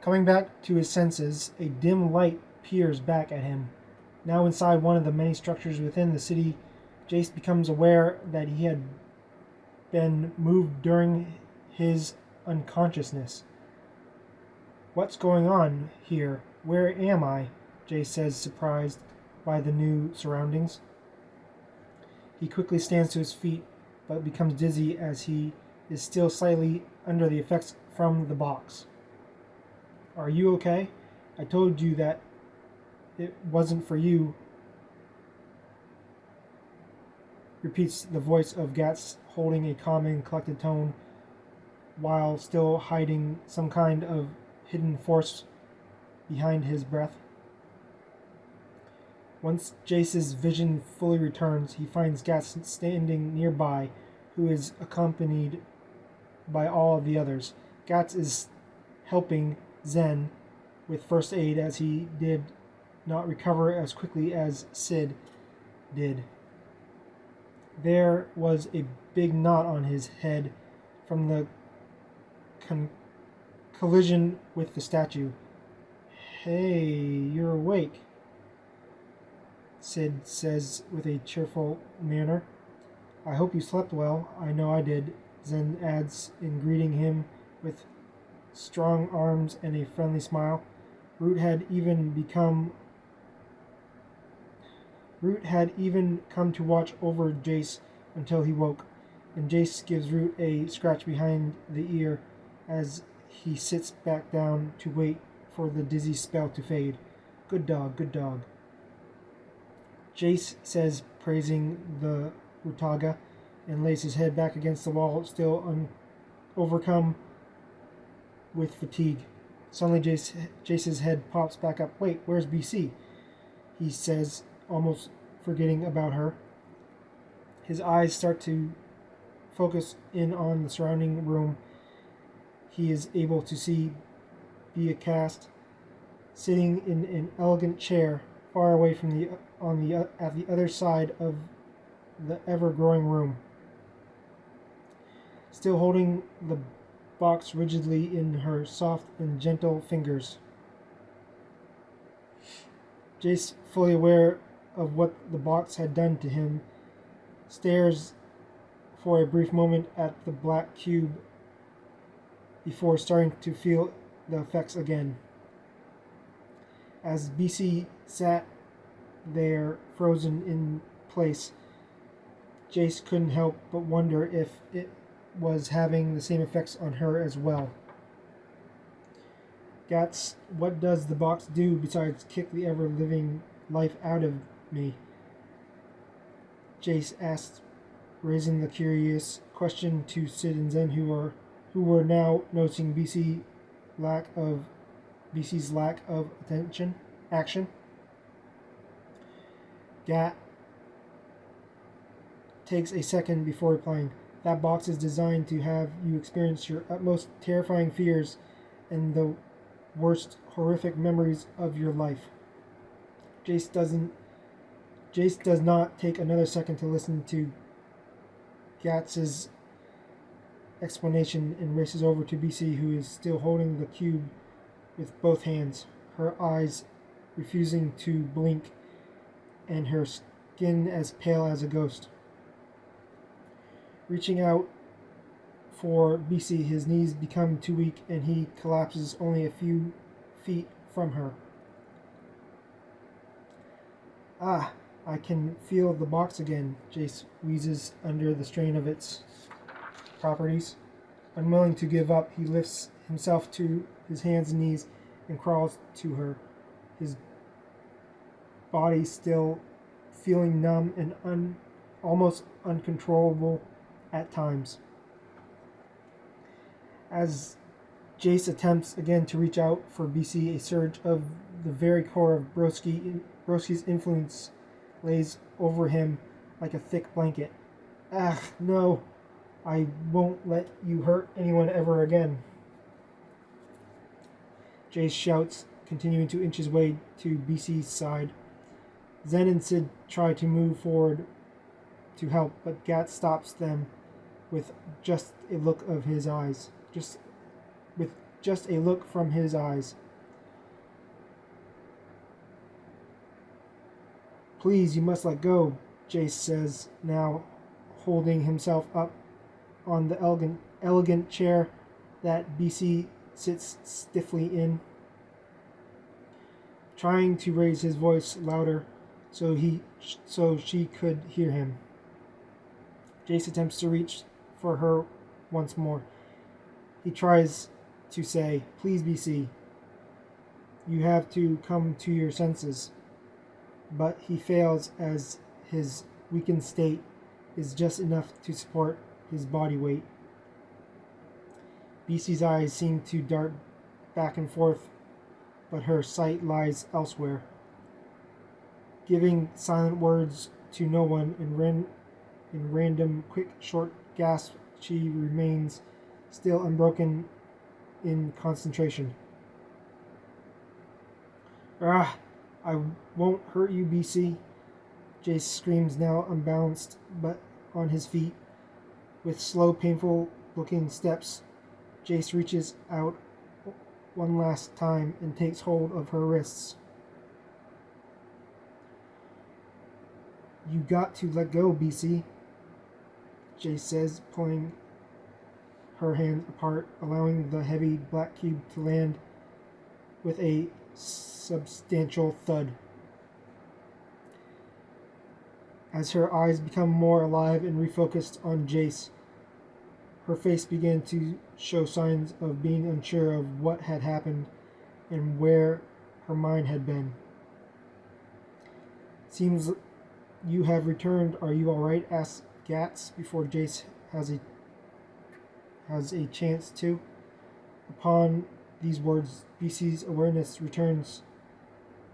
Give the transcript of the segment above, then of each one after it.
Coming back to his senses, a dim light peers back at him. Now inside one of the many structures within the city, Jace becomes aware that he had been moved during his unconsciousness. What's going on here? Where am I? Jace says, surprised by the new surroundings. He quickly stands to his feet, but becomes dizzy as he is still slightly under the effects from the box. Are you okay? I told you that it wasn't for you, repeats the voice of Gats, holding a calm and collected tone while still hiding some kind of hidden force behind his breath. Once Jace's vision fully returns, he finds Gats standing nearby, who is accompanied by all of the others. Gats is helping Zen with first aid as he did not recover as quickly as Sid did. There was a big knot on his head from the collision with the statue. Hey, you're awake, Sid says with a cheerful manner. I hope you slept well. I know I did, Zen adds in greeting him with strong arms and a friendly smile. Root had even come to watch over Jace until he woke, and Jace gives Root a scratch behind the ear as he sits back down to wait for the dizzy spell to fade. Good dog, good dog, Jace says, praising the Utaga, and lays his head back against the wall, still overcome with fatigue. Suddenly Jace's head pops back up. Wait, where's BC? He says, almost forgetting about her. His eyes start to focus in on the surrounding room. He is able to see Beacast sitting in an elegant chair far away from at the other side of the ever-growing room, still holding the box rigidly in her soft and gentle fingers. Jace, fully aware of what the box had done to him, stares for a brief moment at the black cube before starting to feel the effects again. As BC sat there frozen in place, Jace couldn't help but wonder if it was having the same effects on her as well. Gats, what does the box do besides kick the ever-living life out of me? Jace asked, raising the curious question to Sid and Zen, who were now noticing BC's lack of action. Gat takes a second before replying. That box is designed to have you experience your utmost terrifying fears and the worst horrific memories of your life. Jace does not take another second to listen to Gats's explanation and races over to BC, who is still holding the cube with both hands, her eyes refusing to blink and her skin as pale as a ghost. Reaching out for BC, his knees become too weak and he collapses only a few feet from her. Ah, I can feel the box again, Jace wheezes under the strain of its properties. Unwilling to give up, he lifts himself to his hands and knees and crawls to her, his body still feeling numb and almost uncontrollable at times. As Jace attempts again to reach out for BC, a surge of the very core of Broski's influence lays over him like a thick blanket. Ah, no, I won't let you hurt anyone ever again, Jace shouts, continuing to inch his way to BC's side. Zen and Sid try to move forward to help, but Gat stops them with just a look of his eyes. just a look from his eyes. Please, you must let go, Jace says, now holding himself up on the elegant chair that BC sits stiffly in, trying to raise his voice louder so she could hear him. Jace attempts to reach for her once more. He tries to say, "Please, BC, you have to come to your senses." But he fails as his weakened state is just enough to support his body weight. BC's eyes seem to dart back and forth, but her sight lies elsewhere. Giving silent words to no one in random, quick, short gasps, she remains still unbroken in concentration. "Ah, I won't hurt you, BC," Jace screams, now unbalanced but on his feet. With slow, painful-looking steps, Jace reaches out one last time and takes hold of her wrists. "You got to let go, BC," Jace says, pulling her hands apart, allowing the heavy black cube to land with a substantial thud. As her eyes become more alive and refocused on Jace, her face began to show signs of being unsure of what had happened and where her mind had been. "Seems you have returned. Are you all right?" asks Gats before Jace has a chance to. Upon these words, BC's awareness returns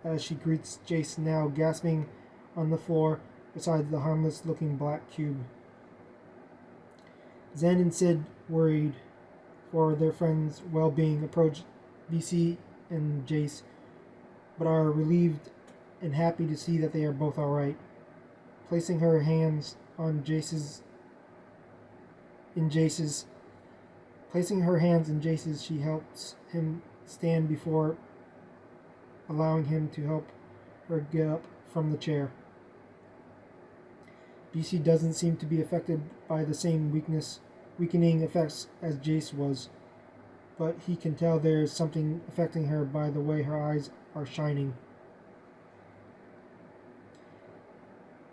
as she greets Jace, now gasping on the floor beside the harmless-looking black cube. Zen and Sid, worried for their friend's well-being, approach BC and Jace, but are relieved and happy to see that they are both all right. Placing her hands in Jace's, she helps him stand before allowing him to help her get up from the chair. BC doesn't seem to be affected by the same weakening effects as Jace was, but he can tell there is something affecting her by the way her eyes are shining.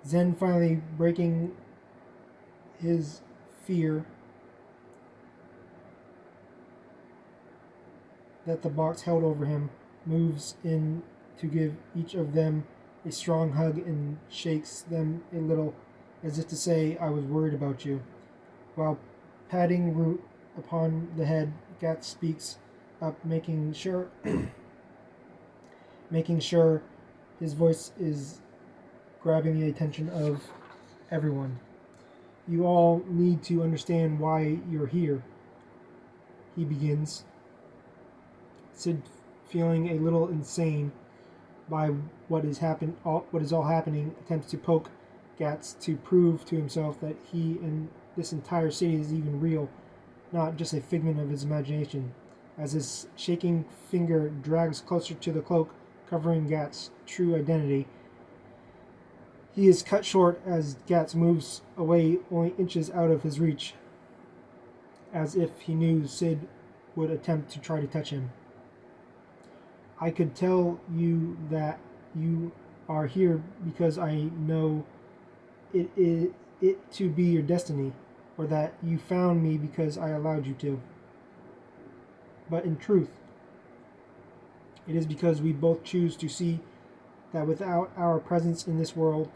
Zen, finally breaking his fear that the box held over him, moves in to give each of them a strong hug and shakes them a little, as if to say, "I was worried about you." While patting Root upon the head, Gat speaks up, making sure his voice is grabbing the attention of everyone. "You all need to understand why you're here," he begins. Sid, feeling a little insane by what is all happening, attempts to poke Gats to prove to himself that he and this entire city is even real, not just a figment of his imagination. As his shaking finger drags closer to the cloak covering Gats' true identity, he is cut short as Gats moves away only inches out of his reach, as if he knew Sid would attempt to try to touch him. "I could tell you that you are here because I know it to be your destiny, or that you found me because I allowed you to. But in truth, it is because we both choose to see that without our presence in this world,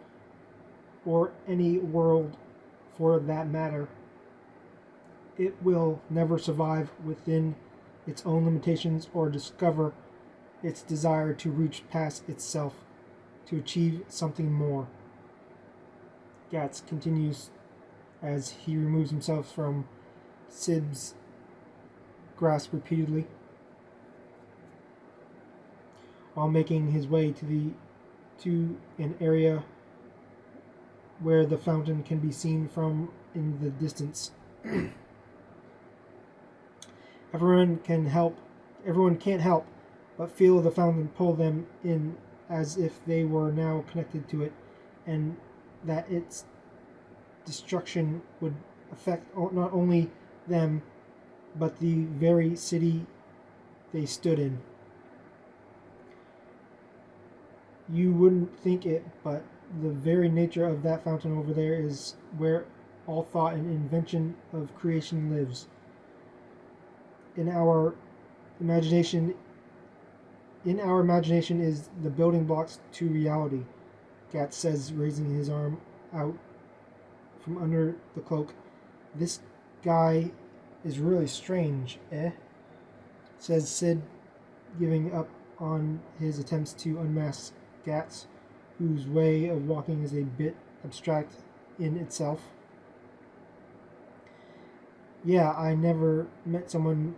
or any world for that matter, it will never survive within its own limitations or discover its desire to reach past itself, to achieve something more." Gats continues as he removes himself from Sid's grasp repeatedly, while making his way to an area where the fountain can be seen from in the distance. Everyone can help Everyone can't help but feel the fountain pull them in as if they were now connected to it, and that its destruction would affect not only them, but the very city they stood in. You wouldn't think it, but the very nature of that fountain over there is where all thought and invention of creation lives. In our imagination is the building blocks to reality, Gatz says, raising his arm out from under the cloak. This guy is really strange, eh? Says Sid, giving up on his attempts to unmask Gatz, whose way of walking is a bit abstract in itself. Yeah, I never met someone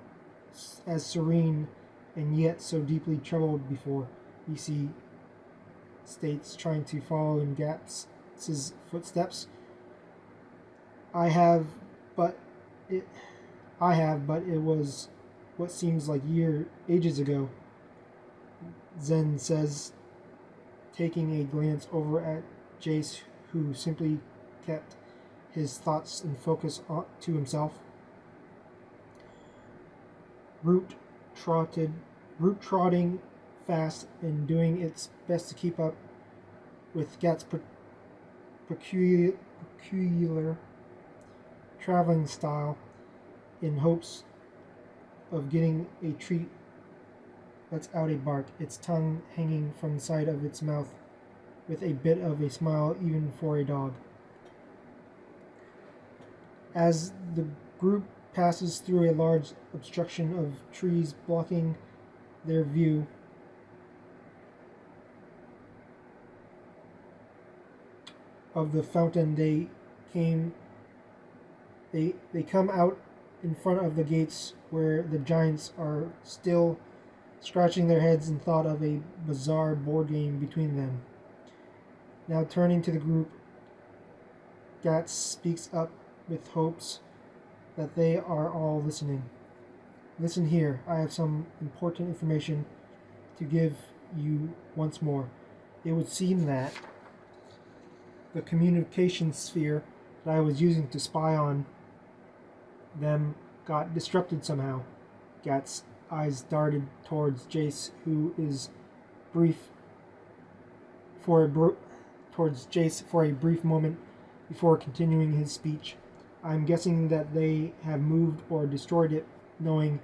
as serene and yet so deeply troubled before, EC states, trying to follow in Gatz's footsteps. I have, but it was what seems like ages ago, Zen says, taking a glance over at Jace, who simply kept his thoughts and focus to himself. Root trotting fast and doing its best to keep up with Gat's peculiar traveling style, in hopes of getting a treat, lets out a bark, its tongue hanging from the side of its mouth with a bit of a smile even for a dog. As the group passes through a large obstruction of trees blocking their view, of the fountain, they come out in front of the gates, where the giants are still scratching their heads in thought of a bizarre board game between them. Now turning to the group, Gatz speaks up with hopes that they are all listening. Listen here, I have some important information to give you once more. It would seem that the communication sphere that I was using to spy on them got disrupted somehow. Gatz's eyes darted towards Jace, towards Jace for a brief moment before continuing his speech. I'm guessing that they have moved or destroyed it, knowing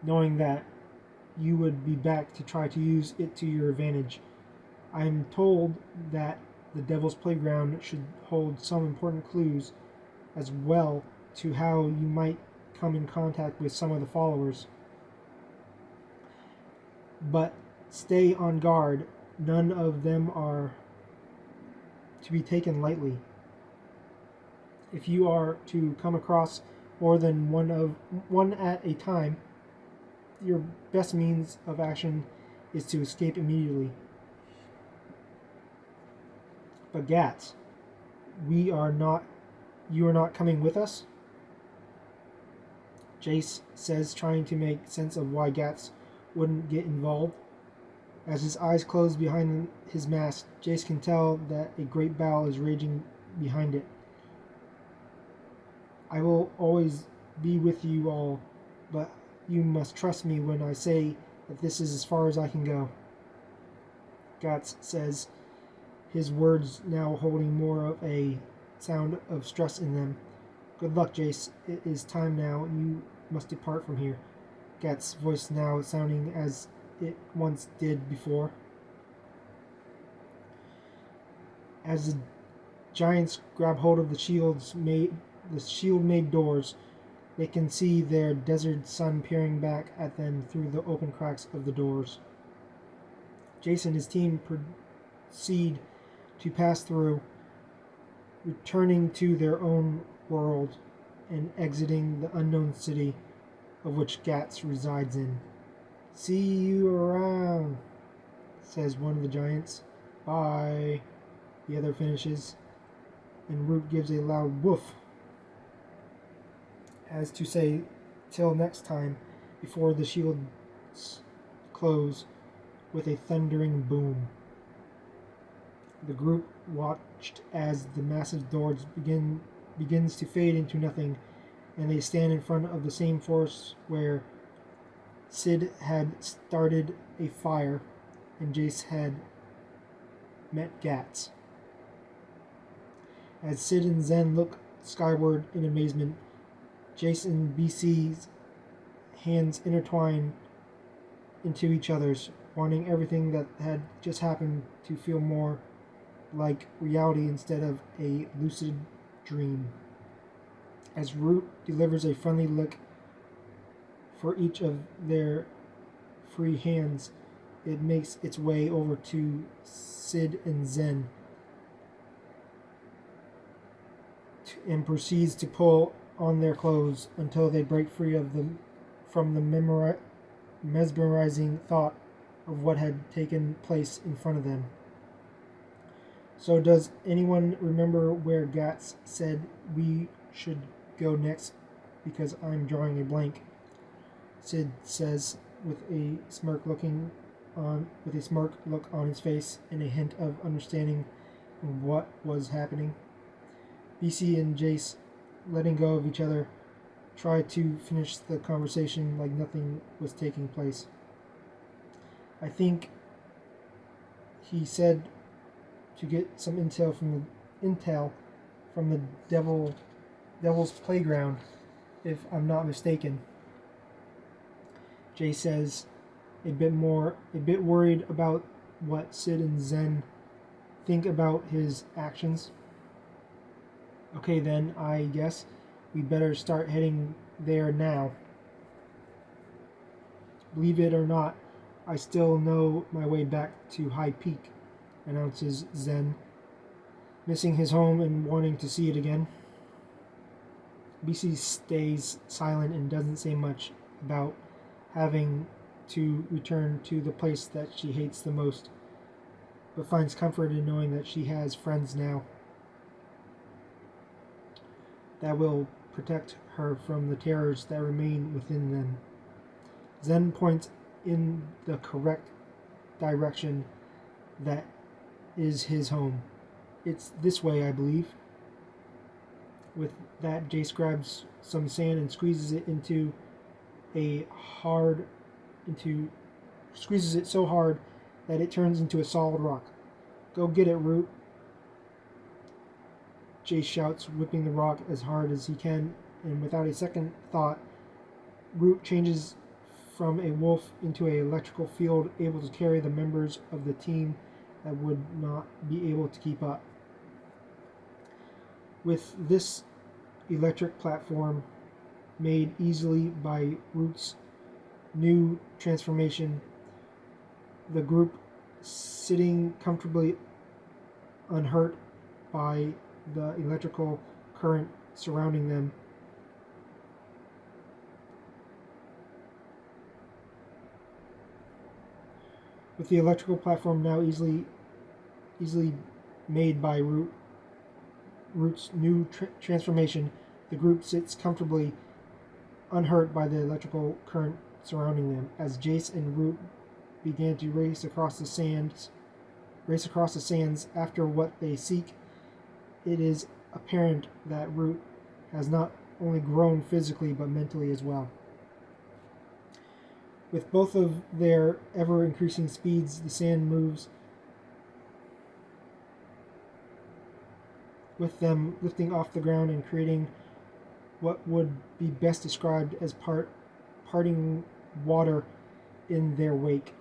that you would be back to try to use it to your advantage. I'm told that the Devil's Playground should hold some important clues as well to how you might come in contact with some of the followers. But stay on guard. None of them are to be taken lightly. If you are to come across more than one at a time, your best means of action is to escape immediately. But Gatz, you are not coming with us? Jace says, trying to make sense of why Gatz wouldn't get involved. As his eyes close behind his mask, Jace can tell that a great battle is raging behind it. I will always be with you all, but you must trust me when I say that this is as far as I can go. Gatz says, his words now holding more of a sound of stress in them. Good luck, Jace. It is time now. You must depart from here. Gatz's voice now sounding as it once did before. As the giants grab hold of the shield-made doors, they can see their desert sun peering back at them through the open cracks of the doors. Jace and his team proceed to pass through, returning to their own world and exiting the unknown city of which Gatz resides in. See you around, says one of the giants. Bye, the other finishes, and Root gives a loud woof, as to say, Till next time, before the shields close with a thundering boom. The group watched as the massive doors begins to fade into nothing, and they stand in front of the same force where Sid had started a fire and Jace had met Gats. As Sid and Zen look skyward in amazement, Jace and BC's hands intertwine into each other's, wanting everything that had just happened to feel more like reality instead of a lucid dream. As Root delivers a friendly lick for each of their free hands, it makes its way over to Sid and Zen and proceeds to pull on their clothes until they break free from the mesmerizing thought of what had taken place in front of them. So does anyone remember where Gats said we should go next, because I'm drawing a blank? Sid says with a smirk look on his face and a hint of understanding of what was happening. BC and Jace, letting go of each other, try to finish the conversation like nothing was taking place. I think he said to get some intel from the devil's playground, if I'm not mistaken. Jay says, a bit worried about what Sid and Zen think about his actions. Okay then, I guess we better start heading there now. Believe it or not, I still know my way back to High Peak, announces Zen, missing his home and wanting to see it again. BC stays silent and doesn't say much about having to return to the place that she hates the most, but finds comfort in knowing that she has friends now that will protect her from the terrors that remain within them. Zen points in the correct direction. That is his home. It's this way, I believe. With that, Jace grabs some sand and squeezes it squeezes it so hard that it turns into a solid rock. Go get it, Root, Jace shouts, whipping the rock as hard as he can, and without a second thought, Root changes from a wolf into an electrical field, able to carry the members of the team that would not be able to keep up. With this electric platform made easily by Root's new transformation, the group sitting comfortably unhurt by the electrical current surrounding them. With the electrical platform now easily made by Root's new transformation, the group sits comfortably unhurt by the electrical current surrounding them. As Jace and Root began to race across the sands after what they seek, it is apparent that Root has not only grown physically but mentally as well. With both of their ever-increasing speeds, the sand moves with them lifting off the ground and creating what would be best described as parting water in their wake.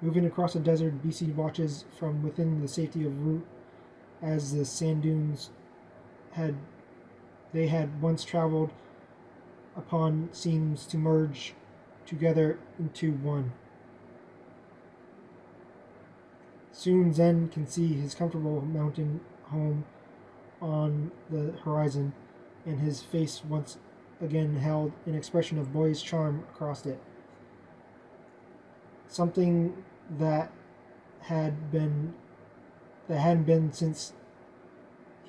Moving across the desert, BC watches from within the safety of Root as the sand dunes they had once traveled upon seems to merge together into one. Soon Zen can see his comfortable mountain home on the horizon, and his face once again held an expression of boyish charm across it. Something that hadn't been since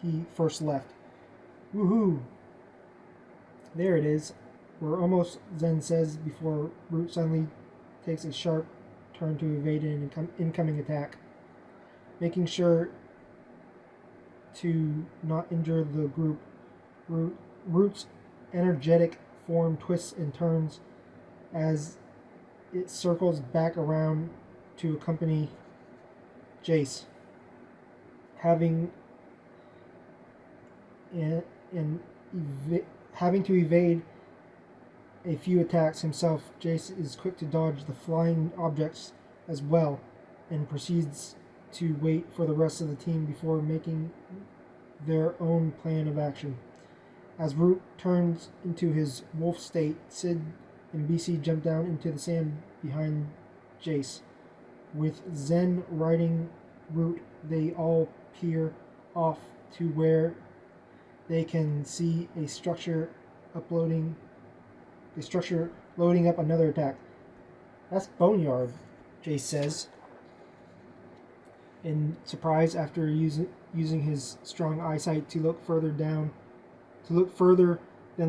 he first left. Woohoo! There it is. We're almost, Zen says before Root suddenly takes a sharp turn to evade an incoming attack. Making sure to not injure the group, Root's energetic form twists and turns as it circles back around to accompany Jace. Having having to evade a few attacks himself, Jace is quick to dodge the flying objects as well and proceeds to wait for the rest of the team before making their own plan of action. As Root turns into his wolf state, Sid and BC jump down into the sand behind Jace. With Zen riding Root, they all peer off to where they can see a structure loading up another attack. That's Boneyard, Jace says, in surprise after using his strong eyesight to look further than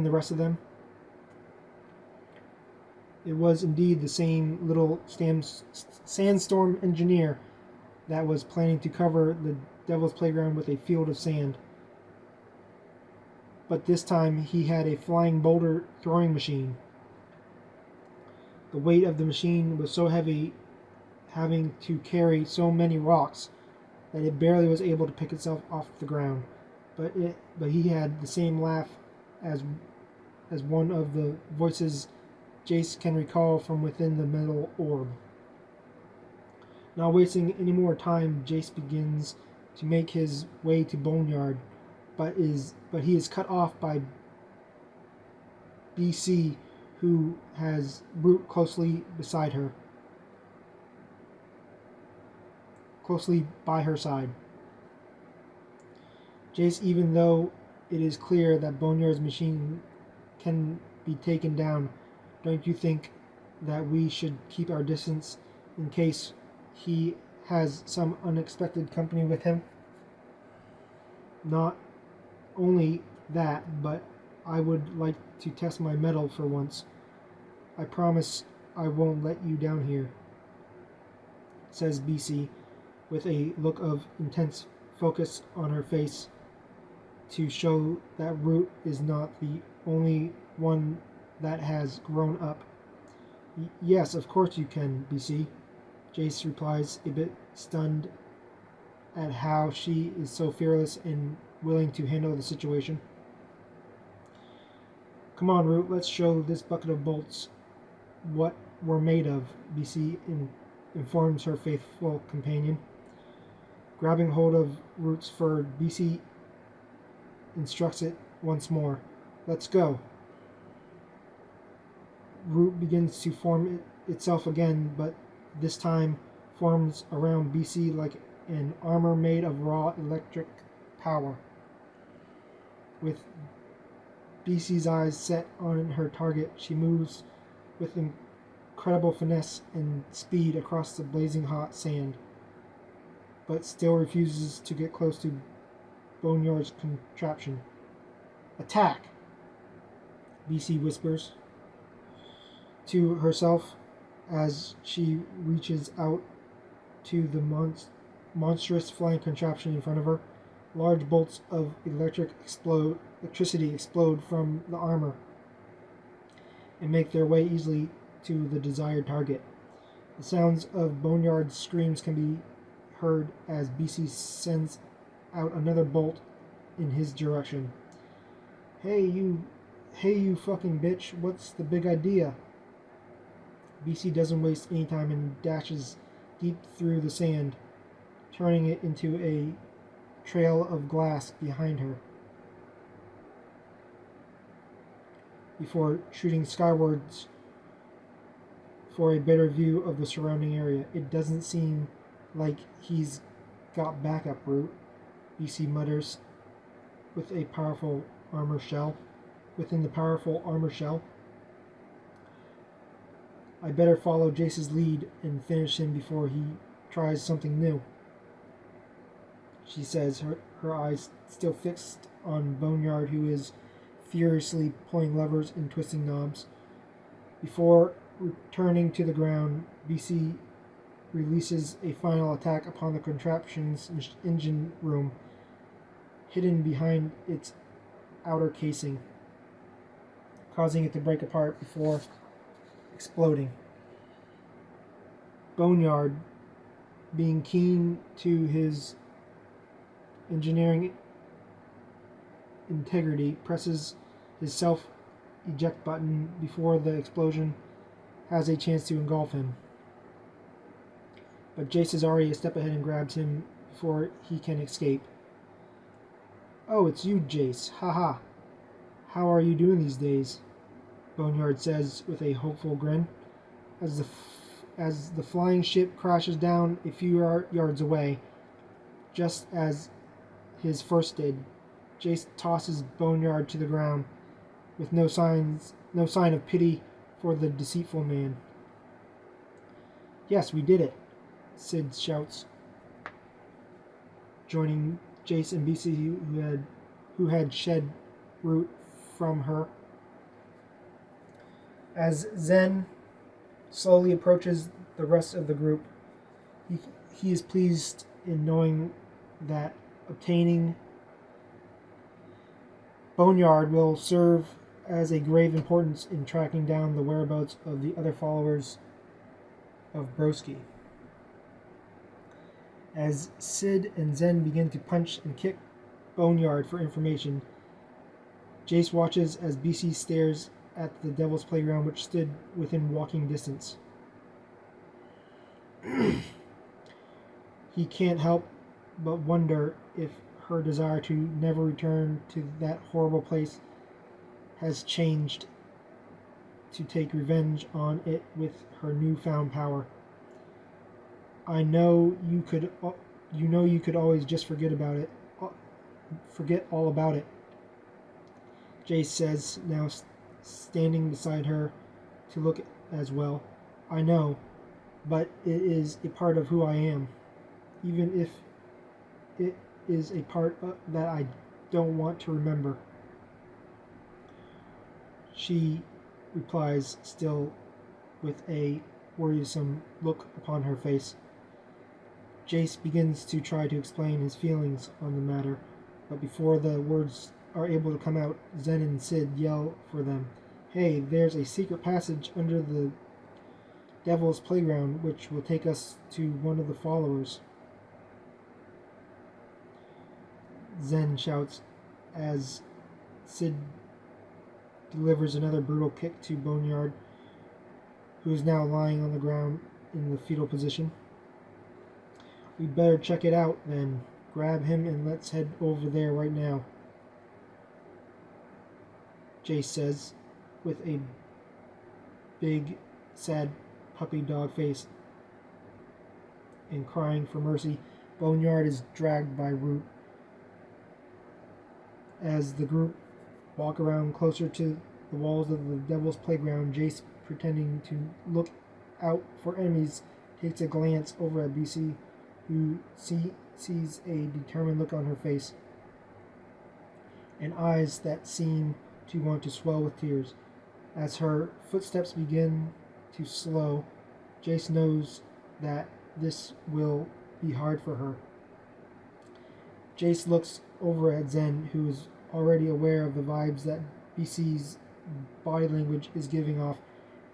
the rest of them. It was indeed the same little sandstorm engineer that was planning to cover the Devil's Playground with a field of sand. But this time he had a flying boulder throwing machine. The weight of the machine was so heavy, having to carry so many rocks, that it barely was able to pick itself off the ground. But he had the same laugh as one of the voices Jace can recall from within the metal orb. Not wasting any more time, Jace begins to make his way to Boneyard, but he is cut off by BC, who has Root closely by her side. Jace, even though it is clear that Boneyard's machine can be taken down, don't you think that we should keep our distance in case he has some unexpected company with him? Not only that, but I would like to test my mettle for once. I promise I won't let you down here, says BC, with a look of intense focus on her face to show that Root is not the only one that has grown up. Yes, of course you can, BC, Jace replies, a bit stunned at how she is so fearless and willing to handle the situation. Come on, Root, let's show this bucket of bolts what we're made of, BC informs her faithful companion. Grabbing hold of Root's fur, BC instructs it once more. Let's go. Root begins to form itself again, but this time forms around BC like an armor made of raw electric power. With BC's eyes set on her target, she moves with incredible finesse and speed across the blazing hot sand, but still refuses to get close to Boneyard's contraption. Attack! BC whispers to herself as she reaches out to the monstrous flying contraption in front of her. Large bolts of electricity explode from the armor and make their way easily to the desired target. The sounds of Boneyard's screams can be heard as BC sends out another bolt in his direction. Hey you fucking bitch, what's the big idea? BC doesn't waste any time and dashes deep through the sand, turning it into a trail of glass behind her, before shooting skywards for a better view of the surrounding area. It doesn't seem like he's got backup, Root, BC mutters within the powerful armor shell. I better follow Jace's lead and finish him before he tries something new, she says, her eyes still fixed on Boneyard, who is furiously pulling levers and twisting knobs. Before returning to the ground, BC releases a final attack upon the contraption's engine room, hidden behind its outer casing, causing it to break apart before exploding. Boneyard, being keen to his engineering integrity, presses his self-eject button before the explosion has a chance to engulf him. But Jace is already a step ahead and grabs him before he can escape. "Oh, it's you, Jace. Haha. How are you doing these days?" Boneyard says with a hopeful grin. As the flying ship crashes down a few yards away, just as his first did, Jace tosses Boneyard to the ground with no sign of pity for the deceitful man. "Yes, we did it," Sid shouts, joining Jace and BC, who had shed root from her. As Zen slowly approaches the rest of the group, he is pleased in knowing that obtaining Boneyard will serve as a grave importance in tracking down the whereabouts of the other followers of Broski. As Sid and Zen begin to punch and kick Boneyard for information, Jace watches as BC stares at the Devil's Playground, which stood within walking distance. He can't help but wonder if her desire to never return to that horrible place has changed to take revenge on it with her newfound power. You know you could always just forget all about it, Jace says, now standing beside her to look as well. "I know, but it is a part of who I am, even if it is a part that I don't want to remember," she replies, still with a worrisome look upon her face. Jace begins to try to explain his feelings on the matter, but before the words are able to come out, Zen and Sid yell for them. "Hey, there's a secret passage under the Devil's Playground which will take us to one of the followers," Zen shouts as Sid delivers another brutal kick to Boneyard, who is now lying on the ground in the fetal position. "We'd better check it out, then. Grab him and let's head over there right now," Jace says, with a big, sad puppy dog face. And crying for mercy, Boneyard is dragged by Root. As the group walk around closer to the walls of the Devil's Playground, Jace, pretending to look out for enemies, takes a glance over at BC, who sees a determined look on her face, and eyes that seem to want to swell with tears. As her footsteps begin to slow, Jace knows that this will be hard for her. Jace looks over at Zen, who is already aware of the vibes that BC's body language is giving off,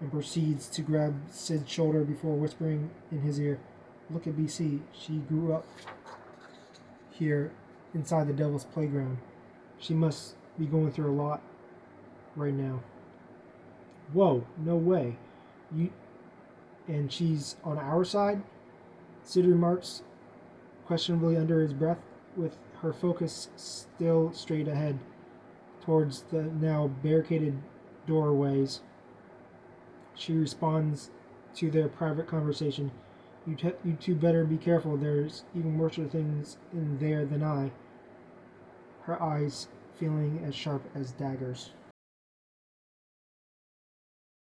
and proceeds to grab Sid's shoulder before whispering in his ear, "Look at BC. She grew up here inside the Devil's Playground. She must be going through a lot right now." "Whoa, no way. And she's on our side?" Sid remarks questionably under his breath, with her focus still straight ahead, towards the now barricaded doorways. She responds to their private conversation. You two better be careful. There's even worse things in there than I," her eyes feeling as sharp as daggers.